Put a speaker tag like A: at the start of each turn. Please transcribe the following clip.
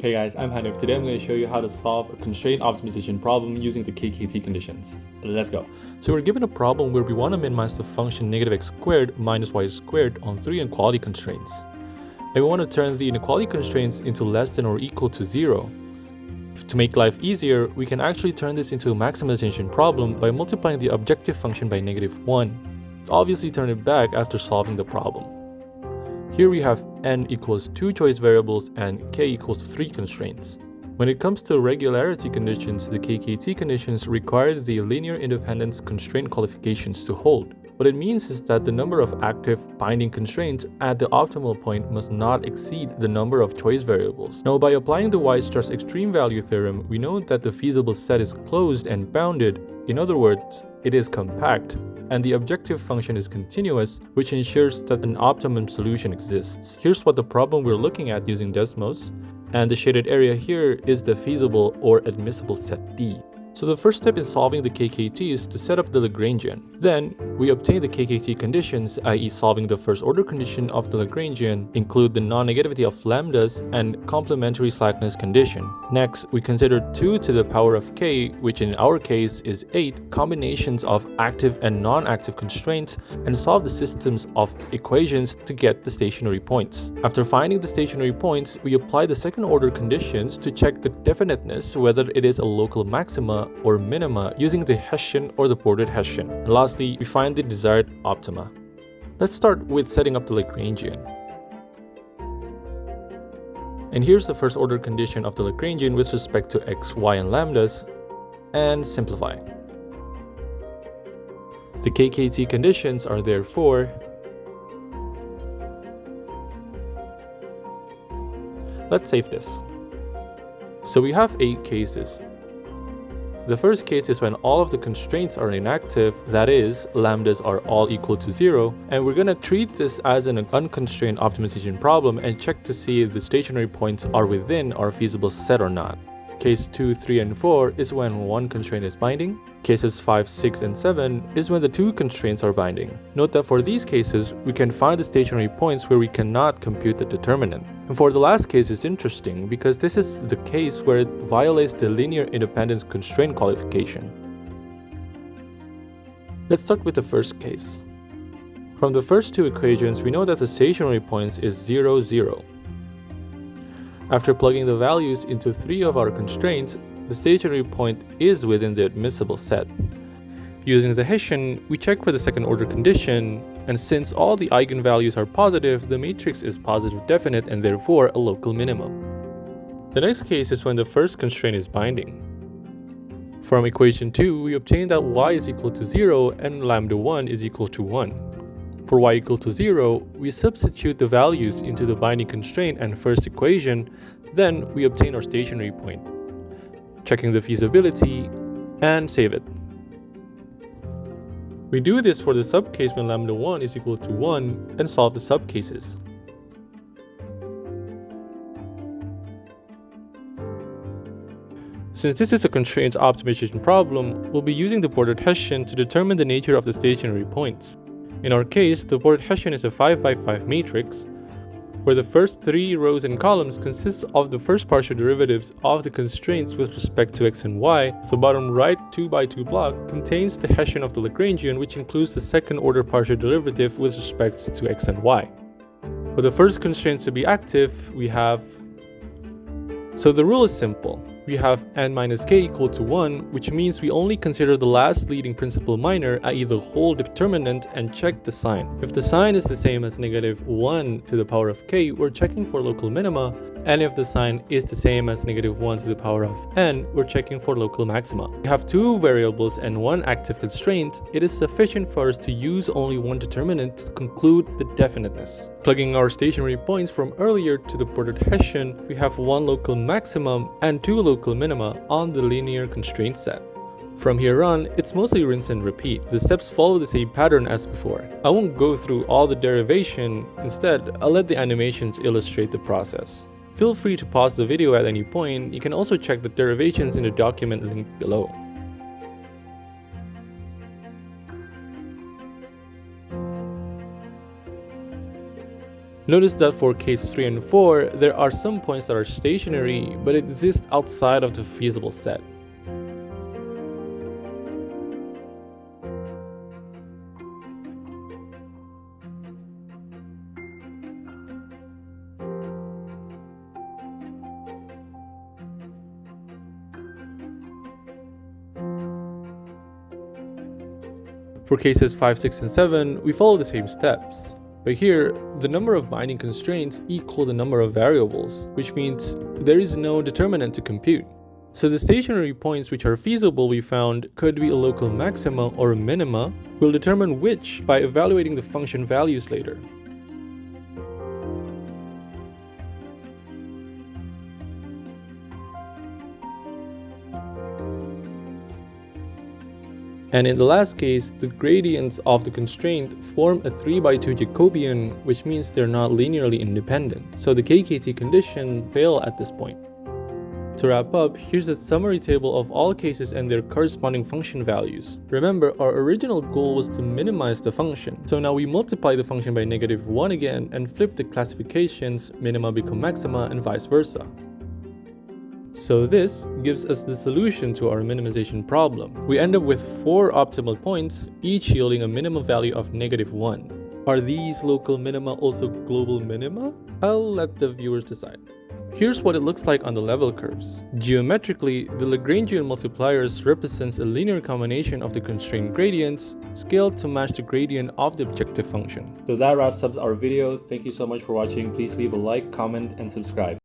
A: Hey guys, I'm Hanif. Today I'm going to show you how to solve a constraint optimization problem using the KKT conditions. Let's go. So we're given a problem where we want to minimize the function negative x squared minus y squared on three inequality constraints. And we want to turn the inequality constraints into less than or equal to 0. To make life easier, we can actually turn this into a maximization problem by multiplying the objective function by -1. Obviously turn it back after solving the problem. Here we have n equals 2 choice variables and k equals 3 constraints. When it comes to regularity conditions, the KKT conditions require the linear independence constraint qualifications to hold. What it means is that the number of active binding constraints at the optimal point must not exceed the number of choice variables. Now, by applying the Weierstrass extreme value theorem, we know that the feasible set is closed and bounded. In other words, it is compact, and the objective function is continuous, which ensures that an optimum solution exists. Here's what the problem we're looking at using Desmos, and the shaded area here is the feasible or admissible set D. So the first step in solving the KKT is to set up the Lagrangian. Then, we obtain the KKT conditions, i.e. solving the first order condition of the Lagrangian, include the non-negativity of lambdas and complementary slackness condition. Next, we consider 2 to the power of k, which in our case is 8 combinations of active and non-active constraints, and solve the systems of equations to get the stationary points. After finding the stationary points, we apply the second order conditions to check the definiteness, whether it is a local maxima or minima using the Hessian or the bordered Hessian. And lastly, we find the desired optima. Let's start with setting up the Lagrangian. And here's the first order condition of the Lagrangian with respect to x, y, and lambdas, and simplify. The KKT conditions are therefore let's save this. So we have 8 cases. The first case is when all of the constraints are inactive, that is, lambdas are all equal to 0, and we're going to treat this as an unconstrained optimization problem and check to see if the stationary points are within our feasible set or not. Case 2, 3, and 4 is when one constraint is binding. Cases 5, 6, and 7 is when the 2 constraints are binding. Note that for these cases, we can find the stationary points where we cannot compute the determinant. And for the last case is interesting because this is the case where it violates the linear independence constraint qualification. Let's start with the first case. From the first 2 equations, we know that the stationary points is 0, 0. After plugging the values into 3 of our constraints, the stationary point is within the admissible set. Using the Hessian, we check for the second order condition, and since all the eigenvalues are positive, the matrix is positive definite and therefore a local minimum. The next case is when the first constraint is binding. From equation 2, we obtain that y is equal to 0 and lambda 1 is equal to 1. For y equal to 0, we substitute the values into the binding constraint and first equation, then we obtain our stationary point. Checking the feasibility, and save it. We do this for the subcase when lambda 1 is equal to 1 and solve the subcases. Since this is a constraint optimization problem, we'll be using the bordered Hessian to determine the nature of the stationary points. In our case, the bordered Hessian is a 5x5 matrix, where the first 3 rows and columns consist of the first partial derivatives of the constraints with respect to x and y. The bottom right 2x2 block contains the Hessian of the Lagrangian, which includes the second order partial derivative with respect to x and y. For the first constraints to be active, we have... So the rule is simple. We have n minus k equal to 1, which means we only consider the last leading principal minor, i.e. the whole determinant, and check the sign. If the sign is the same as -1 to the power of k, we're checking for local minima, and if the sign is the same as -1 to the power of n, we're checking for local maxima. We have 2 variables and 1 active constraint. It is sufficient for us to use only one determinant to conclude the definiteness. Plugging our stationary points from earlier to the bordered Hessian, we have 1 local maximum and 2 local minima on the linear constraint set. From here on, it's mostly rinse and repeat. The steps follow the same pattern as before. I won't go through all the derivation. Instead, I'll let the animations illustrate the process. Feel free to pause the video at any point. You can also check the derivations in the document linked below. Notice that for cases 3 and 4, there are some points that are stationary, but exist outside of the feasible set. For cases 5, 6, and 7, we follow the same steps. But here, the number of binding constraints equal the number of variables, which means there is no determinant to compute. So the stationary points which are feasible we found could be a local maxima or a minima. We'll determine which by evaluating the function values later. And in the last case, the gradients of the constraint form a 3×2 Jacobian, which means they're not linearly independent. So the KKT condition fails at this point. To wrap up, here's a summary table of all cases and their corresponding function values. Remember, our original goal was to minimize the function. So now we multiply the function by -1 again and flip the classifications, minima become maxima and vice versa. So this gives us the solution to our minimization problem. We end up with 4 optimal points, each yielding a minimum value of -1. Are these local minima also global minima? I'll let the viewers decide. Here's what it looks like on the level curves. Geometrically, the Lagrangian multipliers represents a linear combination of the constraint gradients scaled to match the gradient of the objective function. So that wraps up our video. Thank you so much for watching. Please leave a like, comment, and subscribe.